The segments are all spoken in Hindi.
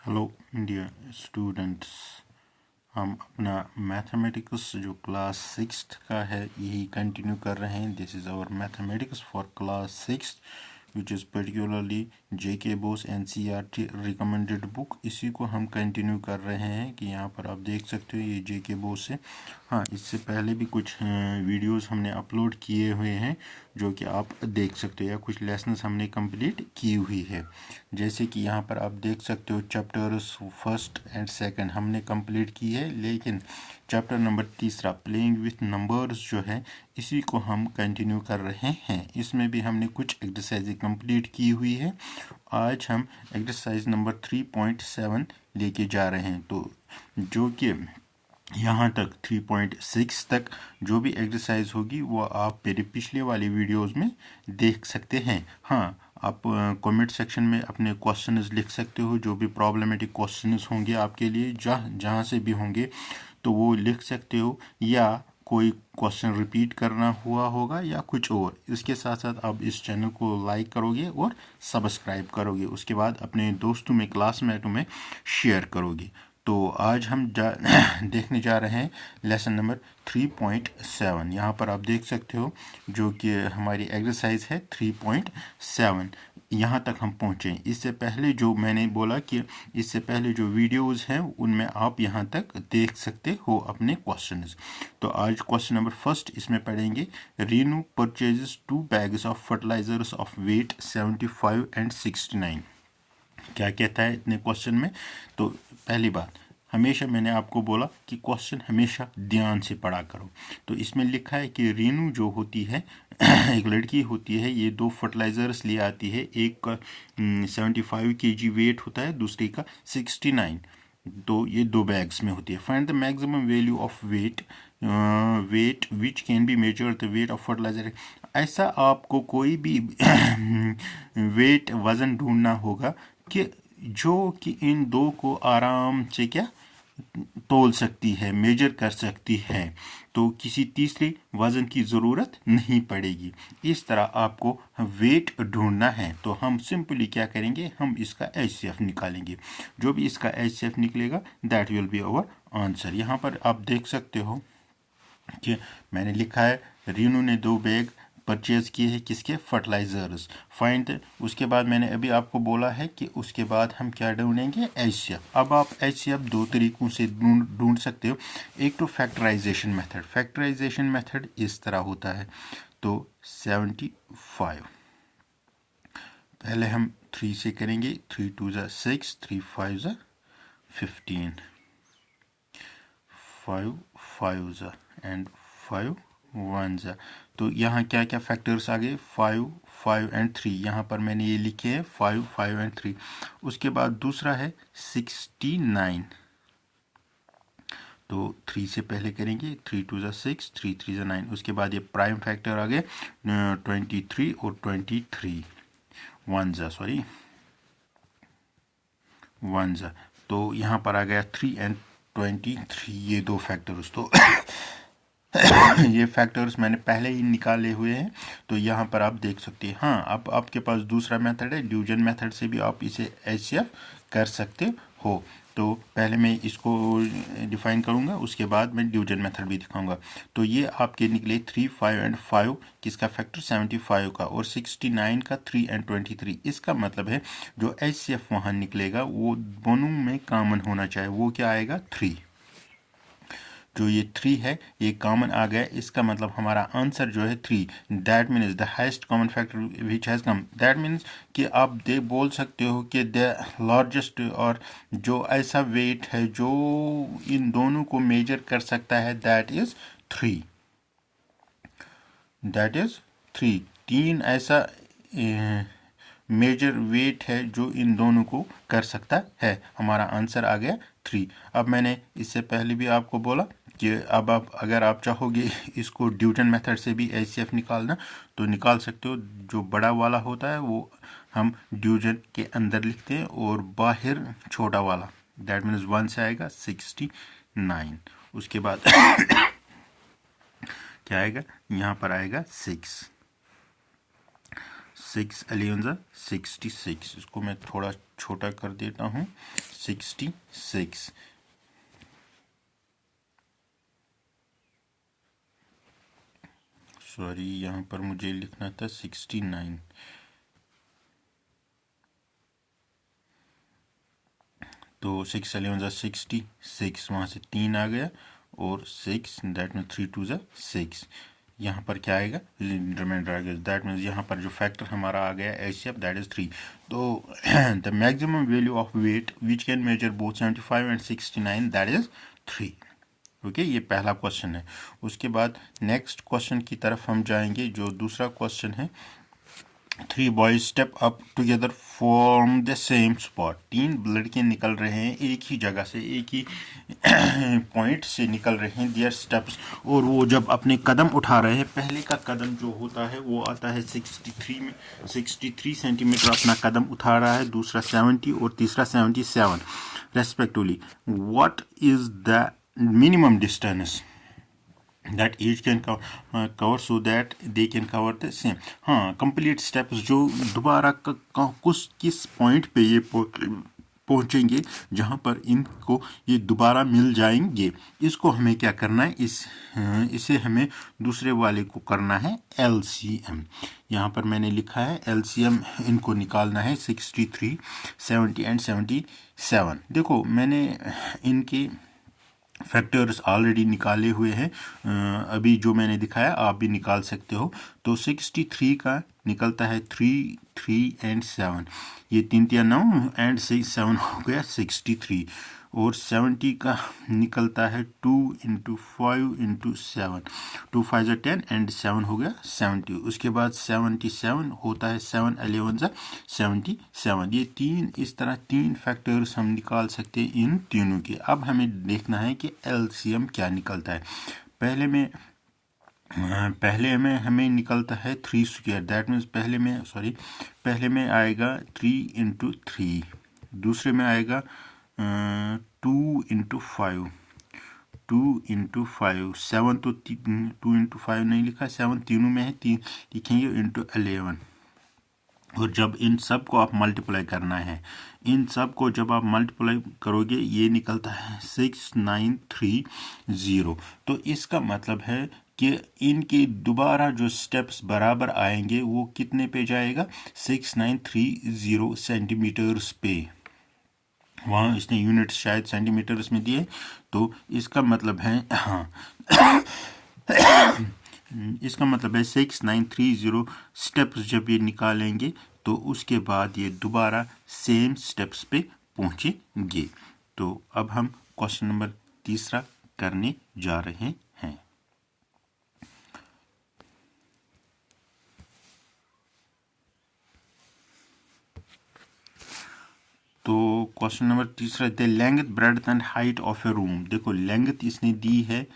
हेलो डियर स्टूडेंट्स, हम अपना मैथमेटिक्स जो क्लास सिक्स्थ का है यही कंटिन्यू कर रहे हैं। This is our mathematics for class sixth which is particularly JK BOSE NCERT recommended book. इसी को हम कंटिन्यू कर रहे हैं कि यहाँ पर आप देख सकते हो ये जेके बोस है। हाँ, इससे पहले भी कुछ वीडियोस हमने अपलोड किए हुए हैं जो कि आप देख सकते हो, या कुछ लेसन्स हमने कंप्लीट की हुई है। जैसे कि यहाँ पर आप देख सकते हो चैप्टर्स फर्स्ट एंड सेकंड हमने कंप्लीट की है, लेकिन चैप्टर नंबर तीसरा प्लेइंग विथ नंबर्स जो है इसी को हम कंटिन्यू कर रहे हैं। इसमें भी हमने कुछ एक्सरसाइज कंप्लीट की हुई है। आज हम एक्सरसाइज नंबर 3.7 लेके जा रहे हैं, तो जो कि यहाँ तक 3.6 तक जो भी एक्सरसाइज होगी वो आप मेरे पिछले वाली वीडियोस में देख सकते हैं। हाँ, आप कमेंट सेक्शन में अपने क्वेश्चंस लिख सकते हो, जो भी प्रॉब्लमेटिक क्वेश्चंस होंगे आपके लिए, जहाँ से भी होंगे तो वो लिख सकते हो, या कोई क्वेश्चन रिपीट करना हुआ होगा या कुछ और। इसके साथ साथ आप इस चैनल को लाइक करोगे और सब्सक्राइब करोगे, उसके बाद अपने दोस्तों में क्लासमेटों में शेयर करोगे। तो आज हम देखने जा रहे हैं लेसन नंबर 3.7। यहाँ पर आप देख सकते हो जो कि हमारी एक्सरसाइज है 3.7। यहाँ तक हम पहुँचे। इससे पहले जो मैंने बोला कि इससे पहले जो वीडियोस हैं उनमें आप यहाँ तक देख सकते हो अपने क्वेश्चंस। तो आज क्वेश्चन नंबर फर्स्ट इसमें पढ़ेंगे। Renu purchases 2 bags of fertilisers of weight 75 and 69। क्या कहता है इतने क्वेश्चन में? तो पहली बात, हमेशा मैंने आपको बोला कि क्वेश्चन हमेशा ध्यान से पढ़ा करो। तो इसमें लिखा है कि रीनू जो होती है एक लड़की होती है, ये 2 फर्टिलाइजर्स ले आती है। एक का 75 kg वेट होता है, दूसरे का 69। तो ये 2 बैग्स में होती है। Find the maximum value of weight which can be measure the weight of fertiliser. ऐसा आपको कोई भी वेट वज़न ढूंढना होगा कि जो कि इन 2 को आराम से क्या तोल सकती है, मेजर कर सकती है, तो किसी तीसरे वज़न की ज़रूरत नहीं पड़ेगी। इस तरह आपको वेट ढूंढना है। तो हम सिंपली क्या करेंगे, हम इसका एचसीएफ निकालेंगे। जो भी इसका एचसीएफ निकलेगा that will be our answer. यहाँ पर आप देख सकते हो कि मैंने लिखा है रीनू ने 2 बैग परचेज किए हैं, किसके? फर्टिलाइजर्स। फाइंड, उसके बाद मैंने अभी आपको बोला है कि उसके बाद हम क्या ढूंढेंगे? एचसीएफ। अब आप एचसीएफ 2 तरीकों से ढूंढ सकते हो। एक तो फैक्टराइजेशन मेथड। फैक्टराइजेशन मेथड इस तरह होता है। तो 75 पहले हम 3 से करेंगे। 3 2 ज़ा 6, 3 5 ज़ा 15, 5 5 ज़ा एंड 5 1 ज़ा। तो यहाँ क्या क्या फैक्टर्स आ गए? 5 5 एंड 3। यहाँ पर मैंने ये लिखे हैं 5 5 एंड 3। उसके बाद दूसरा है 69। तो 3 से पहले करेंगे। 3 2 ज़ा 6, 3 3 ज़ा 9। उसके बाद ये प्राइम फैक्टर आ गए 23 और 23 1 ज़ा, सॉरी 1 ज़ा। तो यहाँ पर आ गया 3 एंड 23, ये 2 फैक्टर्स। तो ये फैक्टर्स मैंने पहले ही निकाले हुए हैं, तो यहाँ पर आप देख सकते हैं। हाँ, अब आपके पास दूसरा मेथड है, डिवीजन मेथड से भी आप इसे एचसीएफ कर सकते हो। तो पहले मैं इसको डिफाइन करूँगा, उसके बाद मैं डिवीजन मेथड भी दिखाऊंगा। तो ये आपके निकले 3 5 एंड 5, किसका फैक्टर? 75 का, और 69 का 3 एंड 23। इसका मतलब है जो एचसीएफ वहाँ निकलेगा वो दोनों में कॉमन होना चाहिए। वो क्या आएगा? 3। जो ये 3 है ये कॉमन आ गया, इसका मतलब हमारा आंसर जो है 3। That means the highest common factor which has come. That means कि आप बोल सकते हो कि द लार्जेस्ट, और जो ऐसा वेट है जो इन दोनों को मेजर कर सकता है, दैट इज़ 3। That is 3। 3 ऐसा मेजर वेट है जो इन दोनों को कर सकता है। हमारा आंसर आ गया 3। अब मैंने इससे पहले भी आपको बोला कि अब आप अगर आप चाहोगे इसको डिवीजन मेथड से भी एचसीएफ निकालना तो निकाल सकते हो। जो बड़ा वाला होता है वो हम डिवीजन के अंदर लिखते हैं, और बाहर छोटा वाला, दैट मीन्स 1 से आएगा 69। उसके बाद क्या आएगा? यहाँ पर आएगा 6 11 66। इसको मैं थोड़ा छोटा कर देता हूँ। 66। सॉरी, यहाँ पर मुझे लिखना था 69। तो 6 11 ज़ा 66, वहाँ से 3 आ गया और 6, दैट मीन्स 3 2 ज़ा 6। यहाँ पर क्या आएगा, रिमाइंडर आ गया, दैट मीन्स यहाँ पर जो फैक्टर हमारा आ गया एचसीएफ दैट इज 3। तो the maximum value of weight which can measure both 75 and 69 that is 3। Okay, ये पहला क्वेश्चन है। उसके बाद नेक्स्ट क्वेश्चन की तरफ हम जाएंगे, जो दूसरा क्वेश्चन है। 3 boys step up together from the same spot. 3 लड़के निकल रहे हैं एक ही जगह से, एक ही पॉइंट से निकल रहे हैं, देयर स्टेप्स। और वो जब अपने कदम उठा रहे हैं, पहले का कदम जो होता है वो आता है 63 में, 63 सेंटीमीटर अपना कदम उठा रहा है, दूसरा 70 और तीसरा 77 respectively. What is the minimum distance that each can cover so that they can cover the same। हाँ, कंप्लीट स्टेप्स जो दोबारा किस पॉइंट पे ये पहुंचेंगे जहां पर इनको ये दोबारा मिल जाएंगे, इसको हमें क्या करना है, इसे हमें दूसरे वाले को करना है LCM। यहाँ पर मैंने लिखा है LCM इनको निकालना है 63, 70 एंड 77। देखो मैंने इनके फैक्टर्स ऑलरेडी निकाले हुए हैं, अभी जो मैंने दिखाया आप भी निकाल सकते हो। तो 63 का निकलता है 3 3 एंड 7, ये 3 3 9 एंड 6 7 हो गया 63। और 70 का निकलता है 2 इंटू 5 इंटू 7, 2 5 10 एंड 7 हो गया 70। उसके बाद 77 होता है 7 11 77। ये तीन, इस तरह 3 फैक्टर्स हम निकाल सकते हैं इन तीनों के। अब हमें देखना है कि LCM क्या निकलता है। पहले में हमें निकलता है 3 स्क्वायर, दैट मीन्स पहले में आएगा 3 इंटू 3, दूसरे में आएगा 2 इंटू 5, 2 इंटू 5, 7 तो 2 इंटू 5 नहीं लिखा, 7 तीनों में है, 3 लिखेंगे इंटू 11। और जब इन सब को आप मल्टीप्लाई करना है, इन सब को जब आप मल्टीप्लाई करोगे ये निकलता है 6930। तो इसका मतलब है कि इनके दोबारा जो स्टेप्स बराबर आएंगे वो कितने पे जाएगा, 6930 सेंटीमीटर्स पे। वहाँ इसने यूनिट शायद सेंटीमीटर्स में दिए, तो इसका मतलब है हाँ इसका मतलब है 6930 स्टेप्स जब ये निकालेंगे तो उसके बाद ये दोबारा सेम स्टेप्स पे पहुंचेंगे। तो अब हम क्वेश्चन नंबर 3 करने जा रहे हैं। तो question number 3, the length breadth and height of A room. देखो लेंथ इसने दी है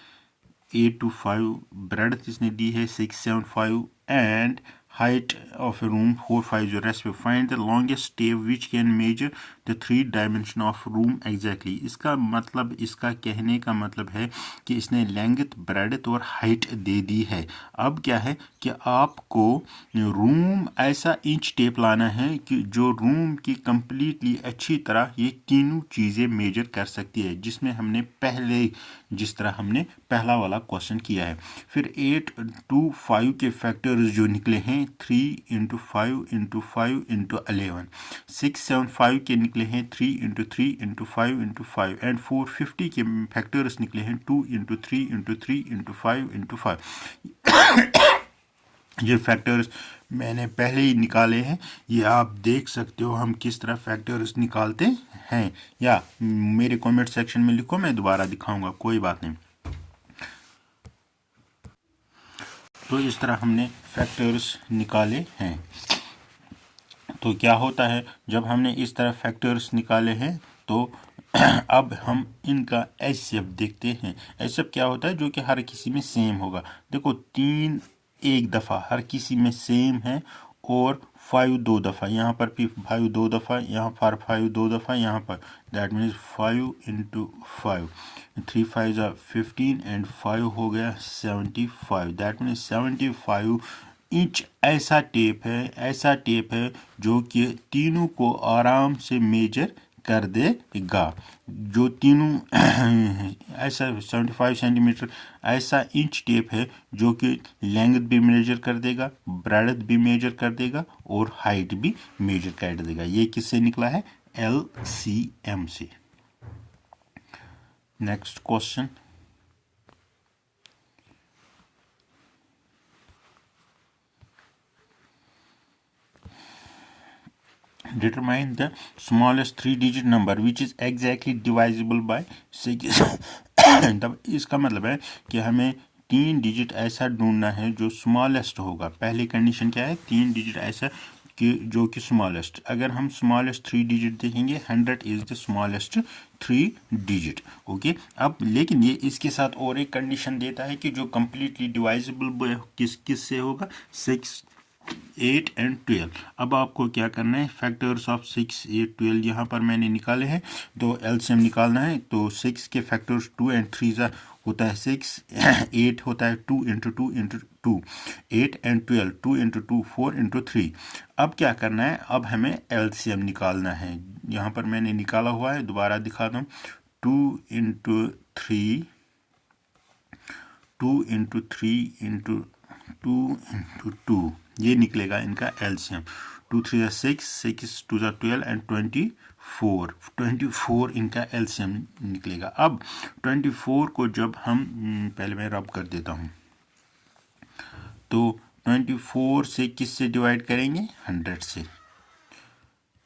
8 to 5, ब्रेड्थ इसने दी है 6 7 5 and height of a room 4 5 0 rest। find the longest tape which can measure the 3 dimension of room exactly। इसका मतलब, इसका कहने का मतलब है कि इसने लेंथ ब्रेड्थ और हाइट दे दी है। अब क्या है कि आपको रूम ऐसा इंच टेप लाना है कि जो रूम की कंप्लीटली अच्छी तरह ये तीनों चीज़ें मेजर कर सकती है, जिसमें हमने जिस तरह हमने पहला वाला क्वेश्चन किया है। फिर 8 to 5 के फैक्टर्स जो निकले हैं 3 इंटू 5 इंटू 5 इंटू 11, 6 7 5 के निकले हैं 3 इंटू 3 इंटू 5 इंटू 5 एंड 450 के फैक्टर्स निकले हैं 2 इंटू 3 इंटू 3 इंटू 5 इंटू 5। ये फैक्टर्स मैंने पहले ही निकाले हैं, ये आप देख सकते हो हम किस तरह फैक्टर्स निकालते हैं, या मेरे कमेंट सेक्शन में लिखो, मैं दोबारा दिखाऊंगा, कोई बात नहीं। तो इस तरह हमने फैक्टर्स निकाले हैं। तो क्या होता है जब हमने इस तरह फैक्टर्स निकाले हैं तो अब हम इनका एचसीएफ देखते हैं। एचसीएफ क्या होता है, जो कि हर किसी में सेम होगा। देखो 3 एक दफ़ा हर किसी में सेम है और 5 2 दफ़ा, यहाँ पर भी 5 2 दफ़ा, यहाँ पर 5 2 दफ़ा, यहाँ पर, दैट मीन्स 5 इंटू 5, 3 5 15 एंड 5 हो गया 75, दैट मीन्स 75 इंच ऐसा टेप है जो कि तीनों को आराम से मेजर कर देगा। जो तीनों ऐसा 75 सेंटीमीटर ऐसा इंच टेप है जो कि लेंथ भी मेजर कर देगा, ब्रेडथ भी मेजर कर देगा और हाइट भी मेजर कर देगा। ये किससे निकला है? LCM से। Next question, determine the smallest 3-digit number which is exactly divisible by 6। तब इसका मतलब है कि हमें 3 डिजिट ऐसा ढूंढना है जो स्मॉलेस्ट होगा। पहली कंडीशन क्या है? 3 डिजिट ऐसा कि जो कि स्मॉलेस्ट। अगर हम स्मॉलेस्ट 3 डिजिट देखेंगे, 100 is the smallest 3 digit. Okay, अब लेकिन ये इसके साथ और एक कंडीशन देता है कि जो कंप्लीटली डिवाइजिबल किस से होगा? 6, 8 एंड 12। अब आपको क्या करना है? फैक्टर्स ऑफ 6, 8, 12 यहाँ पर मैंने निकाले हैं, तो एलसीएम निकालना है। तो 6 के फैक्टर्स 2 एंड 3 होता है 6, 8 होता है 2 into 2 into 2, 8 and 12 2 into 2 4 into 3। अब क्या करना है? अब हमें एलसीएम निकालना है। यहाँ पर मैंने निकाला हुआ है, दोबारा दिखाता हूँ। 2 इंटू 3, 2 इंटू 3 इंटू 2 इंटू 2, ये निकलेगा इनका एलसीएम। 2 3 6, 6 2 12 एंड 24 इनका एलसीएम निकलेगा। अब 24 को जब हम पहले मैं रब कर देता हूँ, तो 24 से किससे डिवाइड करेंगे? 100 से।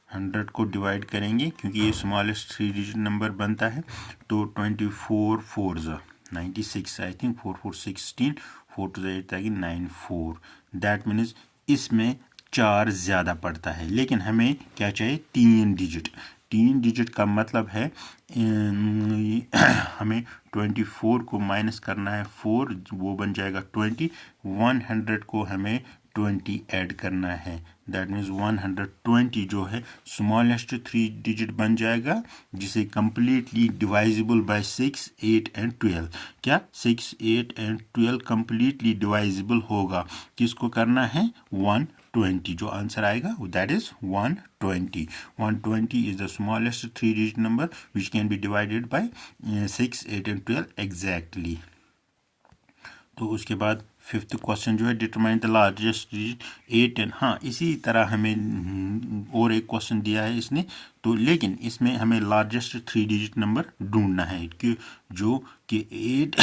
100 को डिवाइड करेंगे क्योंकि ये स्मॉलेस्ट 3 डिजिट नंबर बनता है। तो 24 4 96, आई थिंक 4 4 16, 4 2 8 ताकि 9 4। दैट मीन्स इसमें 4 ज़्यादा पड़ता है, लेकिन हमें क्या चाहिए? 3 डिजिट। 3 डिजिट का मतलब है हमें 24 को माइनस करना है 4, वो बन जाएगा 20। 100 को हमें 20 ऐड करना है। दैट मीन्स 120 जो है स्मॉलेस्ट 3 डिजिट बन जाएगा, जिसे कंप्लीटली डिवाइजिबल बाय 6, 8 एंड 12। क्या 6, 8 एंड 12 कंप्लीटली डिवाइजिबल होगा? किसको करना है? 120। जो आंसर आएगा that is 120। 120 is the smallest 3 digit number which can be divided by 6, 8 and 12 exactly। तो उसके बाद 5th क्वेश्चन जो है, डिटरमाइन द लार्जेस्ट डिजिट 8 10। हाँ, इसी तरह हमें और एक क्वेश्चन दिया है इसने, तो लेकिन इसमें हमें लार्जेस्ट 3 डिजिट नंबर ढूंढना है कि जो कि 8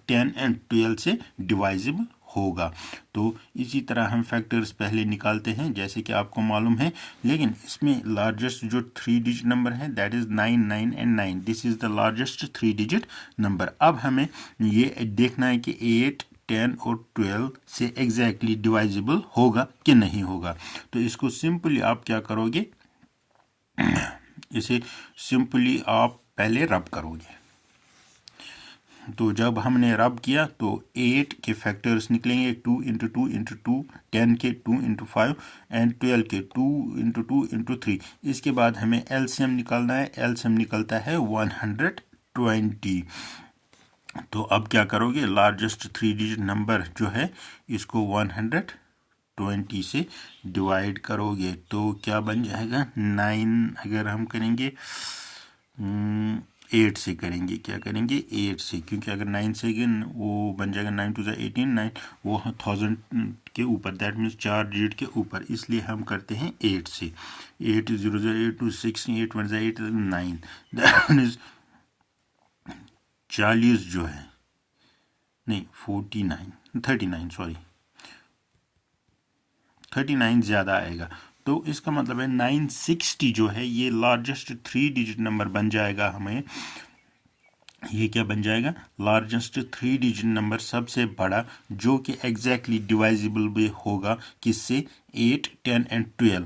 10 एंड 12 से डिवाइजिबल होगा। तो इसी तरह हम फैक्टर्स पहले निकालते हैं जैसे कि आपको मालूम है, लेकिन इसमें लार्जेस्ट जो 3 डिजिट नंबर है that is 9 9 and 9। This is the largest 3 digit number. अब हमें ये देखना है कि 8 10 और 12 से एग्जैक्टली डिवाइजिबल होगा कि नहीं होगा। तो इसको सिंपली आप क्या करोगे? इसे सिंपली आप पहले रब करोगे। तो जब हमने रब किया तो 8 के फैक्टर्स निकलेंगे 2 इंटू 2 इंटू 2, 10 के 2 इंटू 5 एंड 12 के 2 इंटू 2 इंटू 3। इसके बाद हमें एलसीएम निकालना है। एलसीएम निकलता है 120। तो अब क्या करोगे? लार्जेस्ट 3 डिजिट नंबर जो है इसको 120 से डिवाइड करोगे तो क्या बन जाएगा? 9। अगर हम करेंगे 8 से करेंगे, क्या करेंगे? 8 से, क्योंकि अगर 9 से वो बन जाएगा 9 2 18, 9 वो 1000 के ऊपर, दैट मीन्स 4 डिजिट के ऊपर, इसलिए हम करते हैं 8 से। 8 0 0 8 2 6 8 1 8 9, दैट मीन्स 40 जो है, नहीं 39 सॉरी 39 ज़्यादा आएगा। तो इसका मतलब है 960 जो है ये लार्जेस्ट 3 डिजिट नंबर बन जाएगा। हमें ये क्या बन जाएगा? लार्जेस्ट 3 डिजिट नंबर, सबसे बड़ा, जो कि एग्जैक्टली डिवाइजिबल भी होगा किससे? 8 10 एंड 12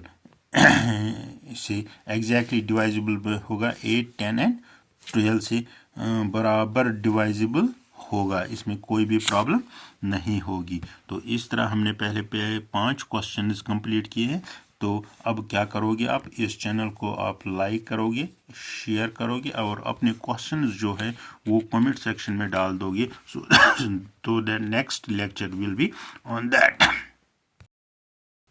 से एग्जैक्टली डिवाइजिबल भी होगा। 8 10 एंड 12 से बराबर डिवाइजिबल होगा, इसमें कोई भी प्रॉब्लम नहीं होगी। तो इस तरह हमने पहले 5 क्वेश्चंस कंप्लीट किए हैं। तो अब क्या करोगे आप? इस चैनल को आप लाइक करोगे, शेयर करोगे और अपने क्वेश्चंस जो है वो कमेंट सेक्शन में डाल दोगे, so that next lecture will be on that.